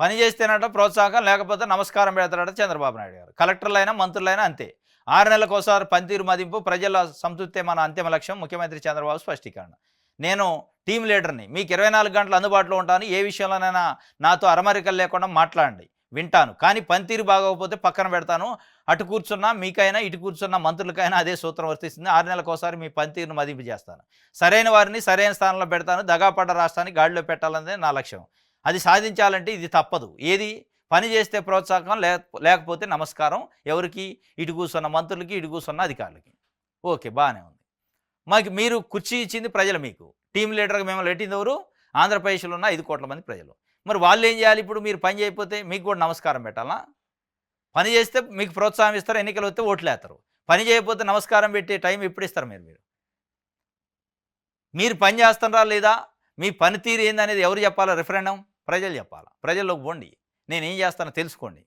పని చేస్తేనట ప్రోత్సాహం, లేకపోతే నమస్కారం పెడతాడట చంద్రబాబు నాయుడు గారు. కలెక్టర్లైనా, మంత్రులైనా అంతే. 6 నెలలకోసారి పనితీరు మదింపు, ప్రజల సంతృప్తే మన అంతిమ లక్ష్యం. ముఖ్యమంత్రి చంద్రబాబు స్పష్టీకరణ. నేను టీమ్ లీడర్‌ని. మీకు 24 గంటలు అందుబాటులో ఉంటాను. ఏ విషయంలోనైనా నాతో అరమరికలు లేకుండా మాట్లాడండి. వింటాను. కానీ పనితీరు బాగోకపోతే పక్కన పెడతాను. అటు కూర్చున్నా మీకైనా, ఇటు కూర్చున్న మంత్రులకైనా అదే సూత్రం వర్తిస్తుంది. 6 నెలలకోసారి మీ పనితీరును మదింపు చేస్తాను. సరైన వారిని సరైన స్థానంలో పెడతాను. దగాపడ్డ రాష్ట్రాన్ని గాడిలో పెట్టాలన్నదే నా లక్ష్యం. అది సాధించాలంటే ఇది తప్పదు. ఏది? పని చేస్తే ప్రోత్సాహం, లేకపోతే నమస్కారం. ఎవరికి? ఇటు కూర్చున్న మంత్రులకి, ఇటు కూర్చున్న అధికారులకి. ఓకే. బానే ఉంది. మీరు కుర్చీ ఇచ్చింది ప్రజలు మీకు. టీమ్ లీడర్‌గా మిమ్మల్ని పెట్టింది ఎవరు? ఆంధ్రప్రదేశ్‌లో ఉన్న 5,00,00,000 మంది ప్రజలు. మరి వాళ్ళేం చేయాలి ఇప్పుడు? మీరు పని చేయకపోతే మీకు కూడా నమస్కారం పెట్టాలా? పని చేస్తే మీకు ప్రోత్సాహం ఇస్తారు, ఎన్నికలొస్తే ఓట్లేస్తారు. పని చేయకపోతే నమస్కారం పెట్టే టైం ఎప్పుడిస్తారు మీరు? మీరు పని చేస్తున్నారా లేదా? మీ పనితీరు ఏందనేది ఎవరు చెప్పాలా రిఫరెండం? ప్రజలు చెప్పాలా. ప్రజల్లోకి పోండి. నేనేం చేస్తానో తెలుసుకోండి.